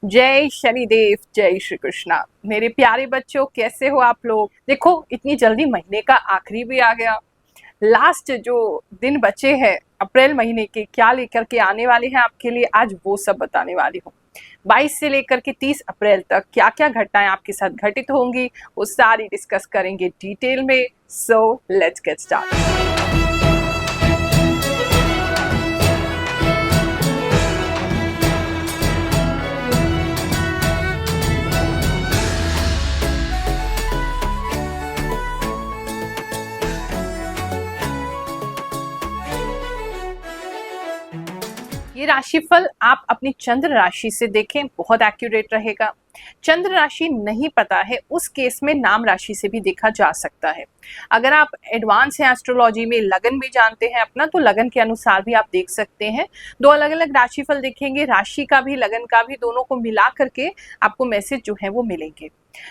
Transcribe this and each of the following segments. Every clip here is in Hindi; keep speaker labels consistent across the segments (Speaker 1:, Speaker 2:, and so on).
Speaker 1: जय शनिदेव, जय श्री कृष्णा। मेरे प्यारे बच्चों, कैसे हो आप लोग। देखो, इतनी जल्दी महीने का आखिरी भी आ गया। लास्ट जो दिन बचे हैं अप्रैल महीने के, क्या लेकर के आने वाले हैं आपके लिए, आज वो सब बताने वाली हूँ। 22 से लेकर के 30 अप्रैल तक क्या क्या घटनाएं आपके साथ घटित होंगी, वो सारी डिस्कस करेंगे डिटेल में। So let's get start. ये राशिफल आप अपनी चंद्र राशि से देखें, बहुत एक्यूरेट रहेगा। चंद्र राशि नहीं पता है, उस केस में नाम राशि से भी देखा जा सकता है। अगर आप एडवांस हैं एस्ट्रोलॉजी में, लगन भी जानते हैं अपना, तो लगन के अनुसार भी आप देख सकते हैं। दो अलग अलग राशिफल देखेंगे, राशि का भी लगन का भी, दोनों को मिला करके आपको मैसेज जो है वो मिलेंगे।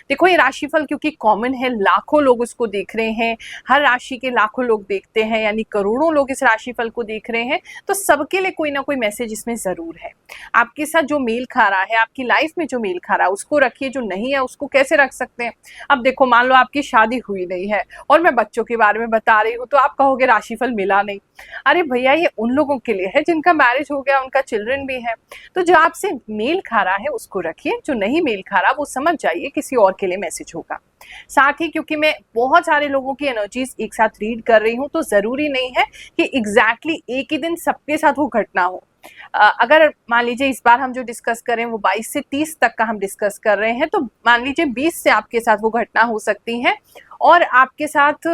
Speaker 1: देखो, ये राशिफल क्योंकि कॉमन है, लाखों लोग उसको देख रहे हैं, हर राशि के लाखों लोग देखते हैं, यानी करोड़ों लोग इस राशिफल को देख रहे हैं, तो सबके लिए कोई ना कोई मैसेज इसमें जरूर है। आपके साथ जो मेल खा रहा है, आपकी लाइफ में जो मेल खा रहा है उसको रखिए, जो नहीं है उसको कैसे रख सकते हैं। अब देखो, मान लो आपकी शादी हुई नहीं है और मैं बच्चों के बारे में बता रही हूँ, तो आप कहोगे राशिफल मिला नहीं। अरे भैया, ये उन लोगों के लिए है जिनका मैरिज हो गया, उनका चिल्ड्रन भी है। तो जो आपसे मेल खा रहा है उसको रखिए, जो नहीं मेल खा रहा वो समझ जाइए किसी और के लिए मैसेज होगा। साथ ही क्योंकि मैं बहुत सारे लोगों की एनर्जीज एक साथ रीड कर रही हूँ, तो जरूरी नहीं है कि एग्जैक्टली एक ही दिन सबके साथ वो घटना हो। अगर मान लीजिए इस बार हम जो डिस्कस करें वो 22 से 30 तक का हम डिस्कस कर रहे हैं, तो मान लीजिए 20 से आपके साथ वो घटना हो सकती है, और आपके साथ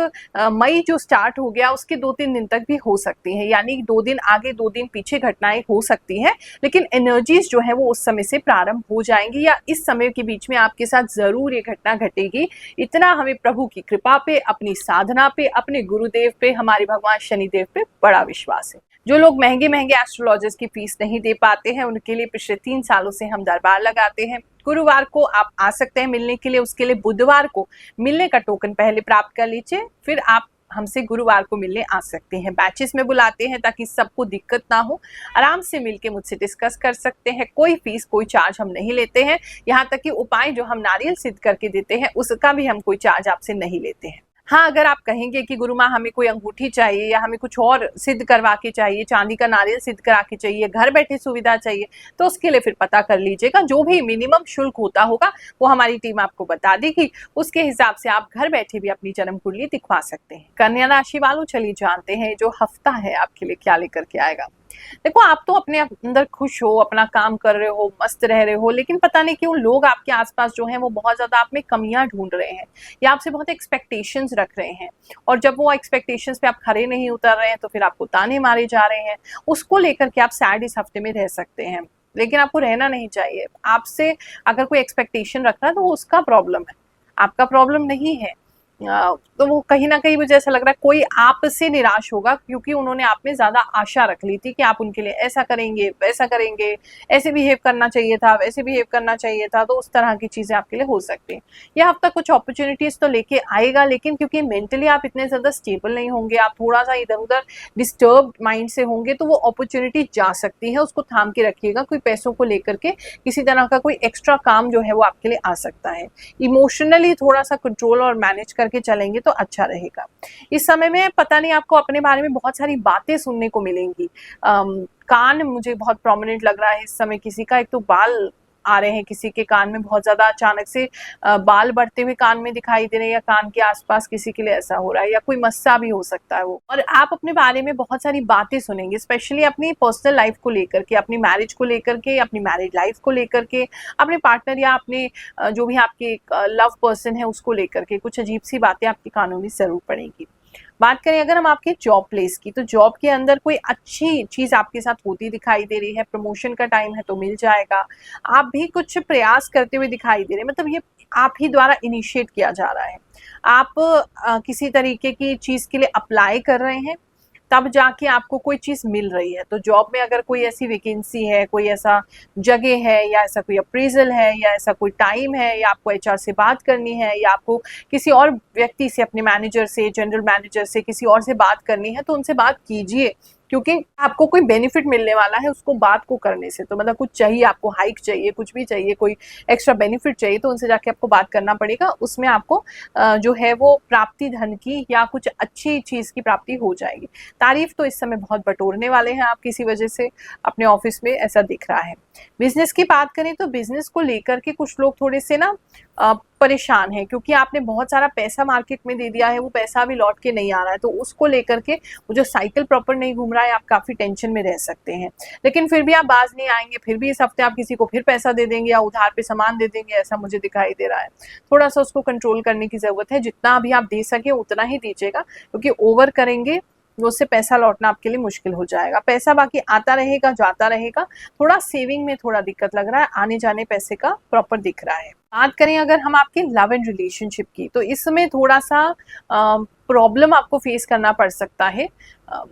Speaker 1: मई जो स्टार्ट हो गया उसके 2-3 दिन तक भी हो सकती है, यानी 2 दिन आगे 2 दिन पीछे घटनाएं हो सकती हैं, लेकिन एनर्जीज जो है वो उस समय से प्रारंभ हो जाएंगी, या इस समय के बीच में आपके साथ जरूर ये घटना घटेगी। इतना हमें प्रभु की कृपा पे, अपनी साधना पे, अपने गुरुदेव पे, हमारे भगवान शनिदेव पे बड़ा विश्वास है। जो लोग महंगे महंगे एस्ट्रोलॉजर्स की फीस नहीं दे पाते हैं, उनके लिए पिछले 3 सालों से हम दरबार लगाते हैं। गुरुवार को आप आ सकते हैं मिलने के लिए, उसके लिए बुधवार को मिलने का टोकन पहले प्राप्त कर लीजिए, फिर आप हमसे गुरुवार को मिलने आ सकते हैं। बैचेस में बुलाते हैं ताकि सबको दिक्कत ना हो, आराम से मिलके मुझसे डिस्कस कर सकते हैं। कोई फीस, कोई चार्ज हम नहीं लेते हैं। यहाँ तक कि उपाय जो हम नारियल सिद्ध करके देते हैं उसका भी हम कोई चार्ज आपसे नहीं लेते हैं। हाँ, अगर आप कहेंगे कि गुरु माँ हमें कोई अंगूठी चाहिए या हमें कुछ और सिद्ध करवा के चाहिए, चांदी का नारियल सिद्ध करा के चाहिए, घर बैठे सुविधा चाहिए, तो उसके लिए फिर पता कर लीजिएगा। जो भी मिनिमम शुल्क होता होगा वो हमारी टीम आपको बता देगी, उसके हिसाब से आप घर बैठे भी अपनी जन्म कुंडली दिखवा सकते हैं। कन्या राशि वालों, चलिए जानते हैं जो हफ्ता है आपके लिए क्या लेकर के आएगा। देखो, आप तो अपने अंदर खुश हो, अपना काम कर रहे हो, मस्त रह रहे हो, लेकिन पता नहीं क्यों लोग आपके आसपास जो हैं वो बहुत ज्यादा आप में कमियां ढूंढ रहे हैं, या आपसे बहुत एक्सपेक्टेशंस रख रहे हैं, और जब वो एक्सपेक्टेशंस पे आप खरे नहीं उतर रहे हैं तो फिर आपको ताने मारे जा रहे हैं। उसको लेकर के आप सैड इस हफ्ते में रह सकते हैं, लेकिन आपको रहना नहीं चाहिए। आपसे अगर कोई एक्सपेक्टेशन रख रहा है तो वो उसका प्रॉब्लम है, आपका प्रॉब्लम नहीं है। तो वो कहीं ना कहीं मुझे ऐसा लग रहा है कोई आपसे निराश होगा, क्योंकि उन्होंने आप में ज्यादा आशा रख ली थी कि आप उनके लिए ऐसा करेंगे, वैसा करेंगे, ऐसे बिहेव करना चाहिए था, वैसे बिहेव करना चाहिए था, तो उस तरह की चीजें आपके लिए हो सकती हैं। यह हफ्ता कुछ अपॉर्चुनिटीज तो लेके आएगा, लेकिन क्योंकि मेंटली आप इतने ज्यादा स्टेबल नहीं होंगे, आप थोड़ा सा इधर उधर डिस्टर्ब माइंड से होंगे, तो वो अपॉर्चुनिटी जा सकती है, उसको थाम के रखिएगा। कोई पैसों को लेकर के किसी तरह का कोई एक्स्ट्रा काम जो है वो आपके लिए आ सकता है। इमोशनली थोड़ा सा कंट्रोल और मैनेज करके चलेंगे तो अच्छा रहेगा। इस समय में पता नहीं, आपको अपने बारे में बहुत सारी बातें सुनने को मिलेंगी। कान मुझे बहुत प्रोमिनेंट लग रहा है इस समय किसी का। एक तो बाल आ रहे हैं किसी के कान में, बहुत ज्यादा अचानक से बाल बढ़ते हुए कान में दिखाई दे रहे हैं, या कान के आसपास किसी के लिए ऐसा हो रहा है, या कोई मस्सा भी हो सकता है वो। और आप अपने बारे में बहुत सारी बातें सुनेंगे, स्पेशली अपनी पर्सनल लाइफ को लेकर के, अपनी मैरिज को लेकर के, अपनी मैरिड लाइफ को लेकर के, अपने पार्टनर या अपने जो भी आपके लव पर्सन है उसको लेकर के कुछ अजीब सी बातें आपके कानों में जरूर पड़ेंगी। बात करें अगर हम आपके जॉब प्लेस की, तो जॉब के अंदर कोई अच्छी चीज आपके साथ होती दिखाई दे रही है, प्रमोशन का टाइम है तो मिल जाएगा। आप भी कुछ प्रयास करते हुए दिखाई दे रहे हैं, मतलब ये आप ही द्वारा इनिशिएट किया जा रहा है। आप किसी तरीके की चीज के लिए अप्लाई कर रहे हैं, तब जाके आपको कोई चीज मिल रही है। तो जॉब में अगर कोई ऐसी वैकेंसी है, कोई ऐसा जगह है, या ऐसा कोई अप्रेजल है, या ऐसा कोई टाइम है, या आपको एचआर से बात करनी है, या आपको किसी और व्यक्ति से, अपने मैनेजर से, जनरल मैनेजर से, किसी और से बात करनी है, तो उनसे बात कीजिए, क्योंकि आपको कोई बेनिफिट मिलने वाला है उसको बात को करने से। तो मतलब कुछ चाहिए आपको, हाइक चाहिए, कुछ भी चाहिए, कोई एक्स्ट्रा बेनिफिट चाहिए, तो उनसे जाके आपको बात करना पड़ेगा। उसमें आपको जो है वो प्राप्ति धन की या कुछ अच्छी चीज की प्राप्ति हो जाएगी। तारीफ तो इस समय बहुत बटोरने वाले हैं आप किसी वजह से अपने ऑफिस में, ऐसा दिख रहा है। बिजनेस की बात करें तो बिजनेस को लेकर के कुछ लोग थोड़े से ना परेशान है, क्योंकि आपने बहुत सारा पैसा मार्केट में दे दिया है, वो पैसा अभी लौट के नहीं आ रहा है, तो उसको लेकर के वो जो साइकिल प्रॉपर नहीं घूम रहा है, आप काफी टेंशन में रह सकते हैं। लेकिन फिर भी आप बाज नहीं आएंगे, फिर भी इस हफ्ते आप किसी को फिर पैसा दे देंगे या उधार पे सामान दे देंगे, ऐसा मुझे दिखाई दे रहा है। थोड़ा सा उसको कंट्रोल करने की जरूरत है, जितना अभी आप दे सके उतना ही दीजिएगा, क्योंकि ओवर करेंगे उससे पैसा लौटना आपके लिए मुश्किल हो जाएगा। पैसा बाकी आता रहेगा, जाता रहेगा। थोड़ा सेविंग में थोड़ा दिक्कत लग रहा है, आने जाने पैसे का प्रॉपर दिख रहा है। बात करें अगर हम आपके लव एंड रिलेशनशिप की, तो इसमें थोड़ा सा प्रॉब्लम आपको फेस करना पड़ सकता है।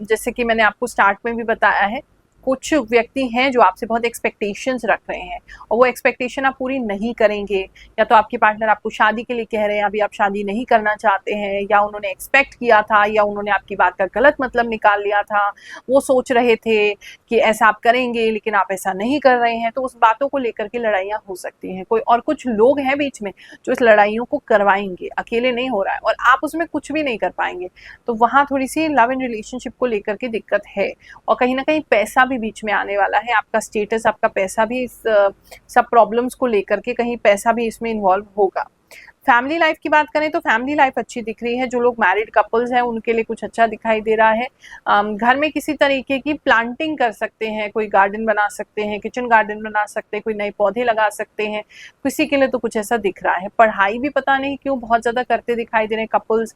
Speaker 1: जैसे कि मैंने आपको स्टार्ट में भी बताया है, कुछ व्यक्ति हैं जो आपसे बहुत एक्सपेक्टेशंस रख रहे हैं और वो एक्सपेक्टेशन आप पूरी नहीं करेंगे, या तो आपके पार्टनर आपको शादी के लिए कह रहे हैं, अभी आप शादी नहीं करना चाहते हैं, या उन्होंने एक्सपेक्ट किया था, या उन्होंने आपकी बात का गलत मतलब निकाल लिया था, वो सोच रहे थे कि ऐसा आप करेंगे लेकिन आप ऐसा नहीं कर रहे हैं, तो उस बातों को लेकर के लड़ाइयाँ हो सकती हैं। कोई और कुछ लोग हैं बीच में जो इस लड़ाइयों को करवाएंगे, अकेले नहीं हो रहा है और आप उसमें कुछ भी नहीं कर पाएंगे। तो वहाँ थोड़ी सी लव एंड रिलेशनशिप को लेकर के दिक्कत है, और कहीं ना कहीं पैसा भी बीच में आने वाला है। आपका स्टेटस, आपका पैसा भी इस सब प्रॉब्लम्स को लेकर के कहीं पैसा भी इसमें इन्वॉल्व होगा। फैमिली लाइफ की बात करें तो फैमिली लाइफ अच्छी दिख रही है। जो लोग मैरिड कपल्स हैं उनके लिए कुछ अच्छा दिखाई दे रहा है। घर में किसी तरीके की प्लांटिंग कर सकते हैं, कोई गार्डन बना सकते हैं, किचन गार्डन बना सकते हैं, कोई नए पौधे लगा सकते हैं, किसी के लिए तो कुछ ऐसा दिख रहा है। पढ़ाई भी पता नहीं क्यों बहुत ज़्यादा करते दिखाई दे रहे हैं कपल्स,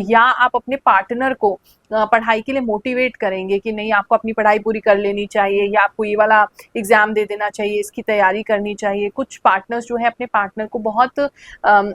Speaker 1: या आप अपने पार्टनर को पढ़ाई के लिए मोटिवेट करेंगे कि नहीं आपको अपनी पढ़ाई पूरी कर लेनी चाहिए, या आपको ये वाला एग्जाम दे देना चाहिए, इसकी तैयारी करनी चाहिए। कुछ पार्टनर्स जो है अपने पार्टनर को बहुत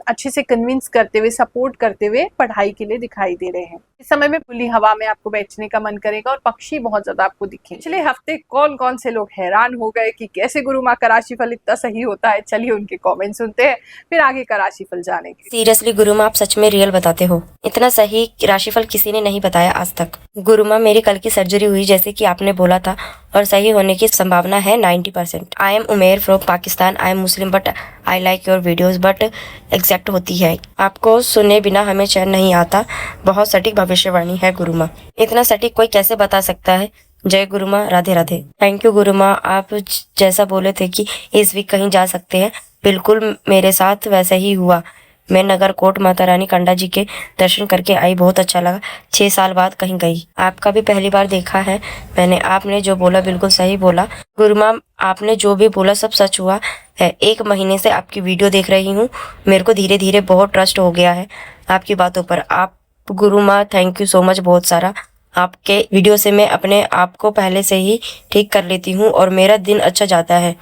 Speaker 1: अच्छे से कन्विंस करते हुए, सपोर्ट करते हुए पढ़ाई के लिए दिखाई दे रहे हैं। इस समय में खुली हवा में आपको बैठने का मन करेगा और पक्षी बहुत ज्यादा आपको दिखेंगे। पिछले हफ्ते कौन कौन से लोग हैरान हो गए कि कैसे गुरु माँ का राशिफल इतना सही होता है, चलिए उनके कमेंट सुनते हैं, फिर आगे का राशिफल जानेंगे।
Speaker 2: सीरियसली गुरु माँ, आप सच में रियल बताते हो। इतना सही राशिफल किसी ने नहीं बताया आज तक। गुरु माँ, मेरी कल की सर्जरी हुई जैसे कि आपने बोला था, और सही होने की संभावना है 90%। I am Umer from Pakistan. I am Muslim but I like your videos, but exact होती है। आपको सुने बिना हमें चैन नहीं आता। बहुत सटीक भविष्यवाणी है गुरु माँ। इतना सटीक कोई कैसे बता सकता है। जय गुरु माँ, राधे राधे। थैंक यू गुरु माँ। आप जैसा बोले थे कि इस वीक कहीं जा सकते हैं, बिल्कुल मेरे साथ वैसा ही हुआ। मैं नगर कोट माता रानी कंडा जी के दर्शन करके आई, बहुत अच्छा लगा। 6 साल बाद कहीं गई। आपका भी पहली बार देखा है मैंने। आपने जो बोला बिल्कुल सही बोला गुरु माँ। आपने जो भी बोला सब सच हुआ है। 1 महीने से आपकी वीडियो देख रही हूँ। मेरे को धीरे धीरे बहुत ट्रस्ट हो गया है आपकी बातों पर। आप गुरु माँ थैंक यू सो मच बहुत सारा। आपके वीडियो से मैं अपने आप को पहले से ही ठीक कर लेती हूँ और मेरा दिन अच्छा जाता है।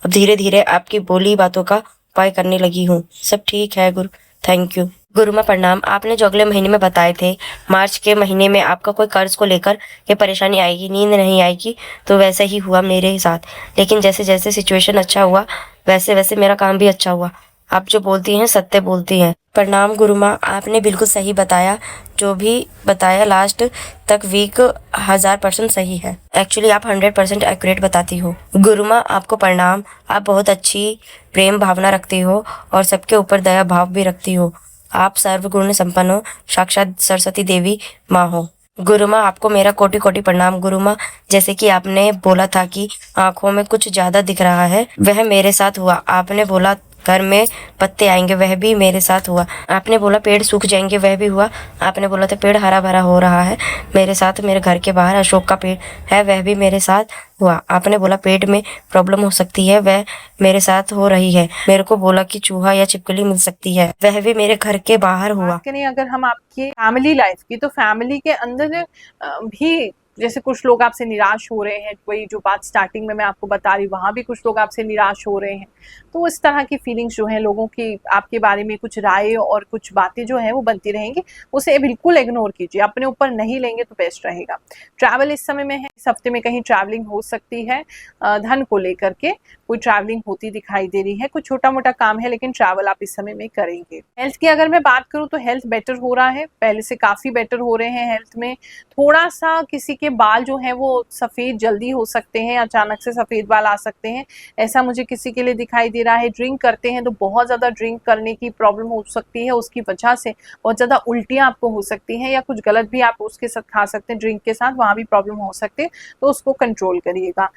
Speaker 2: अब धीरे धीरे आपकी बोली बातों का उपाय करने लगी हूँ। सब ठीक है गुरु, थैंक यू। गुरु माँ प्रणाम। आपने जो अगले महीने में बताए थे, मार्च के महीने में आपका कोई कर्ज को लेकर के परेशानी आएगी, नींद नहीं आएगी, तो वैसे ही हुआ मेरे साथ। लेकिन जैसे जैसे सिचुएशन अच्छा हुआ वैसे वैसे मेरा काम भी अच्छा हुआ। आप जो बोलती हैं सत्य बोलती हैं। प्रणाम गुरु माँ, आपने बिल्कुल सही बताया। जो भी बताया लास्ट तक वीक 1000% सही है। एक्चुअली आप 100% एक्यूरेट बताती हो। गुरु माँ आपको प्रणाम। आप बहुत अच्छी प्रेम भावना रखती हो और सबके ऊपर दया भाव भी रखती हो। आप सर्वगुण संपन्न हो, साक्षात सरस्वती देवी माँ हो। गुरु माँ आपको मेरा कोटि कोटि प्रणाम। गुरु माँ, जैसे कि आपने बोला था कि आंखों में कुछ ज्यादा दिख रहा है, वह मेरे साथ हुआ। आपने बोला घर में पत्ते आएंगे, वह भी मेरे साथ हुआ। आपने बोला पेड़ सूख जाएंगे, वह भी हुआ। आपने बोला था पेड़ हरा भरा हो रहा है मेरे साथ। मेरे घर के बाहर अशोक का पेड़ है, वह भी मेरे साथ हुआ। आपने बोला पेट में प्रॉब्लम हो सकती है, वह मेरे साथ हो रही है। मेरे को बोला कि चूहा या छिपकली मिल सकती है, वह भी मेरे घर के बाहर हुआ।
Speaker 1: अगर हम आपकी फैमिली लाइफ की, तो फैमिली के अंदर भी जैसे कुछ लोग आपसे निराश हो रहे हैं, कोई जो बात स्टार्टिंग में मैं आपको बता रही, वहां भी कुछ लोग आपसे निराश हो रहे हैं। तो इस तरह की फीलिंग्स जो है लोगों की आपके बारे में, कुछ राय और कुछ बातें जो है वो बनती रहेंगी, उसे बिल्कुल इग्नोर कीजिए, अपने ऊपर नहीं लेंगे तो बेस्ट रहेगा। ट्रैवल इस समय में है, इस हफ्ते में कहीं ट्रैवलिंग हो सकती है। धन को लेकर के कोई ट्रैवलिंग होती दिखाई दे रही है, कुछ छोटा मोटा काम है लेकिन ट्रैवल आप इस समय में करेंगे। हेल्थ की अगर मैं बात करूं तो हेल्थ बेटर हो रहा है, पहले से काफी बेटर हो रहे हैं हेल्थ में। थोड़ा सा किसी के आपके बाल जो हैं वो सफ़ेद जल्दी हो सकते हैं, अचानक से सफ़ेद बाल आ सकते हैं, ऐसा मुझे किसी के लिए दिखाई दे रहा है। ड्रिंक करते हैं तो बहुत ज़्यादा ड्रिंक करने की प्रॉब्लम हो सकती है, उसकी वजह से बहुत ज़्यादा उल्टियाँ आपको हो सकती हैं, या कुछ गलत भी आप उसके साथ खा सकते हैं ड्रिंक के साथ, वहाँ भी प्रॉब्लम हो सकती है, तो उसको कंट्रोल करिएगा।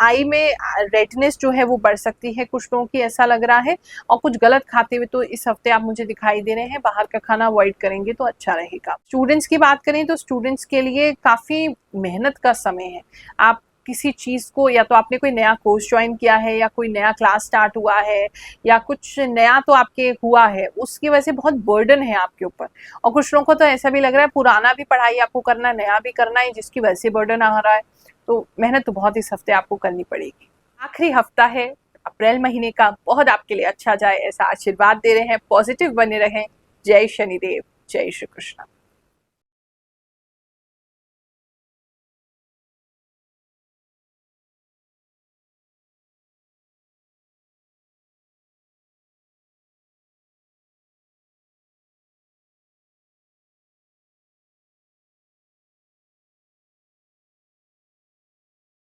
Speaker 1: आई में रेडनेस जो है वो बढ़ सकती है कुछ लोगों की, ऐसा लग रहा है, और कुछ गलत खाते हुए तो इस हफ्ते आप मुझे दिखाई दे रहे हैं। बाहर का खाना अवॉइड करेंगे तो अच्छा रहेगा। स्टूडेंट्स की बात करें तो स्टूडेंट्स के लिए काफ़ी मेहनत का समय है। आप किसी चीज़ को, या तो आपने कोई नया कोर्स ज्वाइन किया है, या कोई नया क्लास स्टार्ट हुआ है, या कुछ नया तो आपके हुआ है, उसकी वजह से बहुत बर्डन है आपके ऊपर। और कुछ लोगों को तो ऐसा भी लग रहा है पुराना भी पढ़ाई आपको करना है, नया भी करना है, जिसकी वजह से बर्डन आ रहा है। तो मेहनत तो बहुत इस हफ्ते आपको करनी पड़ेगी। आखिरी हफ्ता है अप्रैल महीने का, बहुत आपके लिए अच्छा जाए ऐसा आशीर्वाद दे रहे हैं। पॉजिटिव बने रहें। जय शनिदेव, जय श्री कृष्ण।